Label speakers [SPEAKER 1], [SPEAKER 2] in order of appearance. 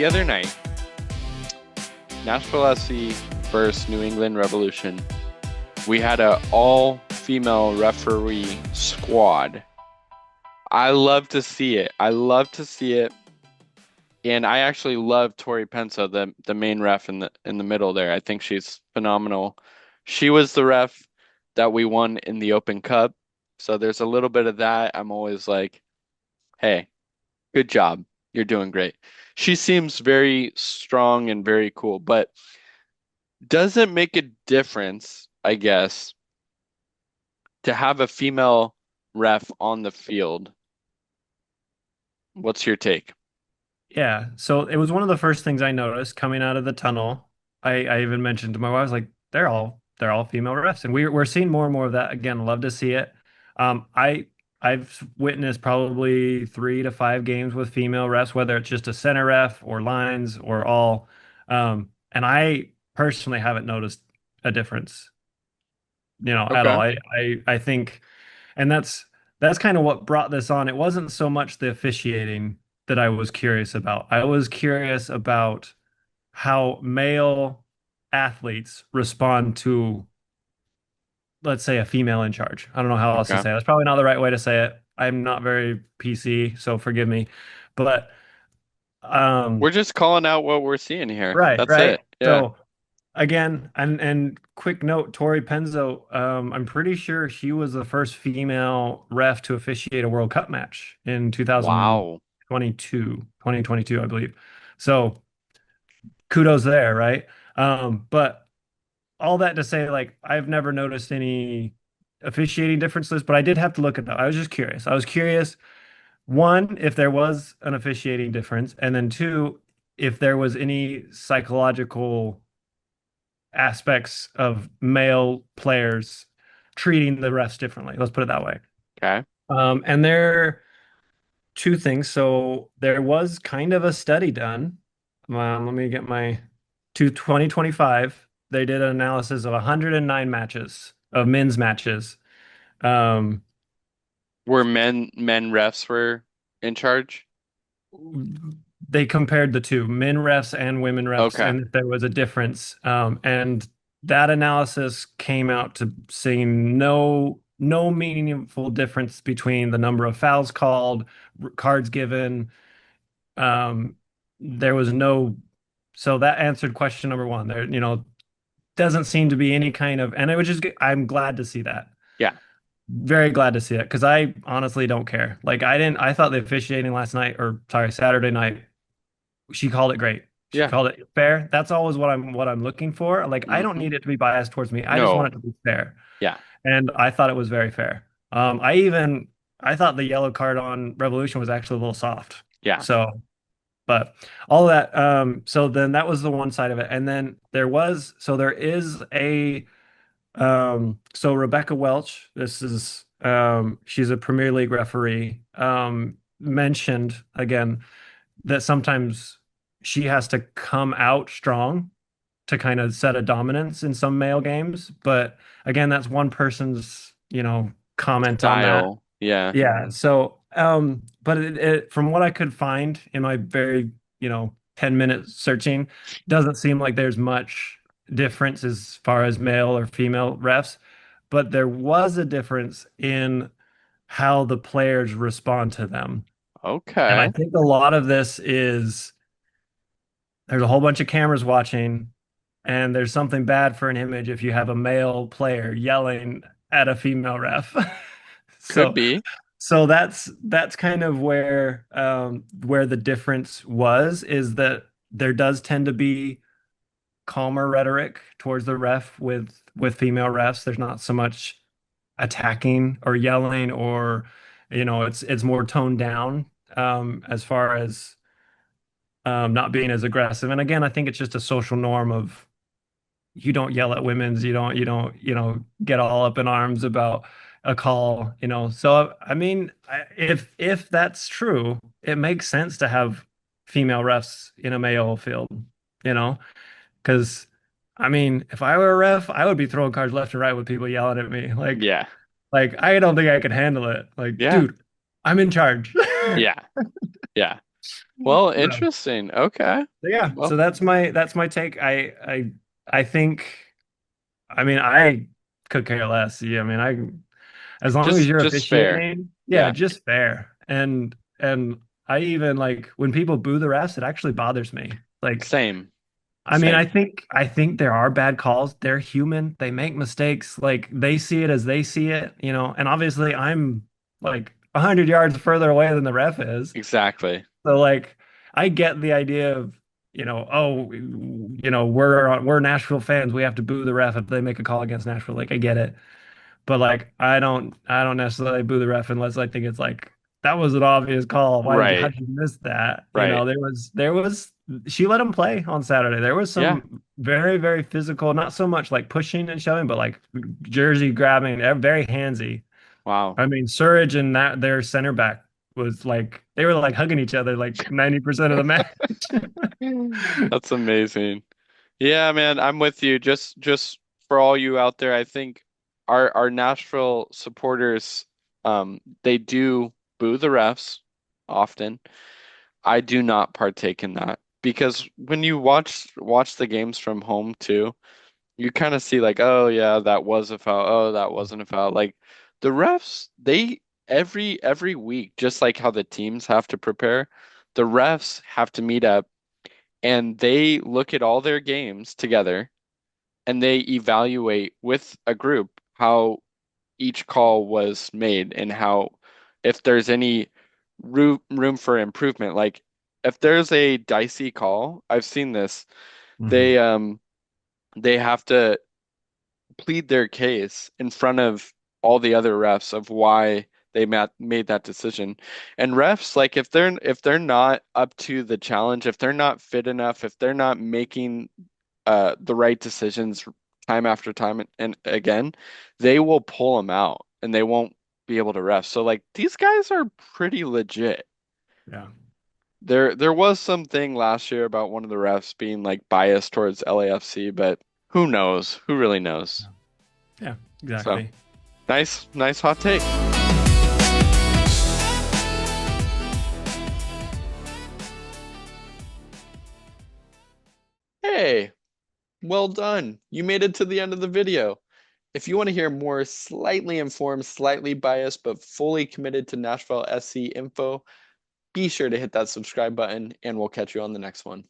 [SPEAKER 1] the other night, Nashville SC versus New England Revolution, we had a all-female referee squad. I love to see it. I love to see it. And I actually love Tori Pensa, the main ref in the middle there. I think she's phenomenal. She was the ref that we won in the Open Cup. So there's a little bit of that. I'm always like, hey, good job. You're doing great. She seems very strong and very cool, but does it make a difference, I guess, to have a female ref on the field? What's your take?
[SPEAKER 2] Yeah, so it was one of the first things I noticed coming out of the tunnel. I even mentioned to my wife, I was like, they're all female refs, and we're seeing more and more of that again. Love to see it. I've witnessed probably 3 to 5 games with female refs, whether it's just a center ref or lines or all. And I personally haven't noticed a difference, at all.
[SPEAKER 1] Okay.
[SPEAKER 2] I think, and that's kind of what brought this on. It wasn't so much the officiating that I was curious about. I was curious about how male athletes respond to, let's say, a female in charge. I don't know how else to
[SPEAKER 1] Okay.
[SPEAKER 2] say it. That's probably not the right way to say it. I'm not very PC, so forgive me. But
[SPEAKER 1] We're
[SPEAKER 2] um
[SPEAKER 1] just calling out what we're seeing here.
[SPEAKER 2] right,
[SPEAKER 1] That's
[SPEAKER 2] right.
[SPEAKER 1] it. Yeah.
[SPEAKER 2] So again, and quick note, Tori Penzo, I'm pretty sure she was the first female ref to officiate a World Cup match in
[SPEAKER 1] Wow.
[SPEAKER 2] 2022, I believe. So kudos there, right? But all that to say, like, I've never noticed any officiating differences, but I did have to look at that. I was just curious. I was curious, one, if there was an officiating difference, and then two, if there was any psychological aspects of male players treating the refs differently. Let's put it that way.
[SPEAKER 1] Okay.
[SPEAKER 2] And there are two things. So there was kind of a study done. Let me get my to 2025. They did an analysis of 109 matches of men's matches. Um,
[SPEAKER 1] Were men refs were in charge?
[SPEAKER 2] they compared the two, men refs and women refs,
[SPEAKER 1] Okay.
[SPEAKER 2] and if there was a difference. And that analysis came out to seeing no meaningful difference between the number of fouls called, cards given. Um, there was no, so that answered question number one. There, doesn't seem to be any kind of, and it was just, I'm glad to see that.
[SPEAKER 1] Yeah.
[SPEAKER 2] Very glad to see it because I honestly don't care. Like I thought the officiating last night, or sorry, Saturday night, she called it great. She
[SPEAKER 1] Yeah.
[SPEAKER 2] called it fair. That's always what I'm looking for. Like I don't
[SPEAKER 1] Hmm.
[SPEAKER 2] need it to be biased towards me. I just want
[SPEAKER 1] No.
[SPEAKER 2] it to be fair.
[SPEAKER 1] Yeah.
[SPEAKER 2] And I thought it was very fair. I thought the yellow card on Revolution was actually a little soft.
[SPEAKER 1] Yeah.
[SPEAKER 2] So, but all that so then that was the one side of it. And then there is a so Rebecca Welch, this is she's a Premier League referee, mentioned again that sometimes she has to come out strong to kind of set a dominance in some male games. But again, that's one person's, comment on that.
[SPEAKER 1] Style. Yeah.
[SPEAKER 2] Yeah. So, but from what I could find in my very, 10 minutes searching, doesn't seem like there's much difference as far as male or female refs, but there was a difference in how the players respond to them. And I
[SPEAKER 1] Okay.
[SPEAKER 2] think a lot of this is there's a whole bunch of cameras watching, and there's something bad for an image if you have a male player yelling at a female ref.
[SPEAKER 1] Could
[SPEAKER 2] So,
[SPEAKER 1] be.
[SPEAKER 2] so that's kind of where the difference was, is that there does tend to be calmer rhetoric towards the ref with female refs. There's not so much attacking or yelling, or it's more toned down, as far as not being as aggressive. And again, I think it's just a social norm of you don't yell at women's, you don't get all up in arms about a call. So I mean, if that's true, it makes sense to have female refs in a male field, you know, because I mean, if I were a ref, I would be throwing cards left and right with people yelling at me.
[SPEAKER 1] Yeah.
[SPEAKER 2] Like I don't think I could handle it. Like,
[SPEAKER 1] Yeah.
[SPEAKER 2] dude, I'm in charge.
[SPEAKER 1] Yeah. Yeah. Well,
[SPEAKER 2] So,
[SPEAKER 1] interesting. Okay.
[SPEAKER 2] yeah, so
[SPEAKER 1] Well,
[SPEAKER 2] that's my take. I think I mean I could care less. Yeah, I mean as long as you're
[SPEAKER 1] just fair.
[SPEAKER 2] officiating, yeah,
[SPEAKER 1] Yeah.
[SPEAKER 2] just fair. And I even like when people boo the refs, it actually bothers me. Like
[SPEAKER 1] Same.
[SPEAKER 2] I mean, I
[SPEAKER 1] Same.
[SPEAKER 2] think I think there are bad calls. They're human. They make mistakes. Like they see it as they see it, and obviously I'm like 100 yards further away than the ref is.
[SPEAKER 1] Exactly.
[SPEAKER 2] So like I get the idea of, oh, we're Nashville fans. We have to boo the ref if they make a call against Nashville. Like I get it. But like I don't necessarily boo the ref unless I think it's like that was an obvious call. How
[SPEAKER 1] Right.
[SPEAKER 2] did you miss that?
[SPEAKER 1] Right.
[SPEAKER 2] There was she let him play on Saturday. There was
[SPEAKER 1] Yeah.
[SPEAKER 2] some very, very physical, not so much like pushing and shoving, but like jersey grabbing, very handsy.
[SPEAKER 1] Wow.
[SPEAKER 2] I mean, Surge and that their center back was like they were like hugging each other like 90% of the match.
[SPEAKER 1] That's amazing. Yeah, man, I'm with you. Just for all you out there, I think our Nashville supporters, they do boo the refs often. I do not partake in that because when you watch the games from home too, you kind of see like, oh yeah, that was a foul. Oh, that wasn't a foul. Like the refs, they every week, just like how the teams have to prepare, the refs have to meet up and they look at all their games together and they evaluate with a group how each call was made and how if there's any room for improvement. Like if there's a dicey call, I've seen this,
[SPEAKER 2] Mhm.
[SPEAKER 1] they have to plead their case in front of all the other refs of why they made that decision. And refs, like if they're not up to the challenge, if they're not fit enough, if they're not making the right decisions time after time and again, they will pull them out and they won't be able to ref. So like these guys are pretty legit.
[SPEAKER 2] Yeah.
[SPEAKER 1] There was something last year about one of the refs being like biased towards LAFC, but who knows? Who really knows?
[SPEAKER 2] Yeah,
[SPEAKER 1] So
[SPEAKER 2] exactly.
[SPEAKER 1] nice hot take. Hey, well done. You made it to the end of the video. If you want to hear more slightly informed, slightly biased, but fully committed to Nashville SC info, be sure to hit that subscribe button and we'll catch you on the next one.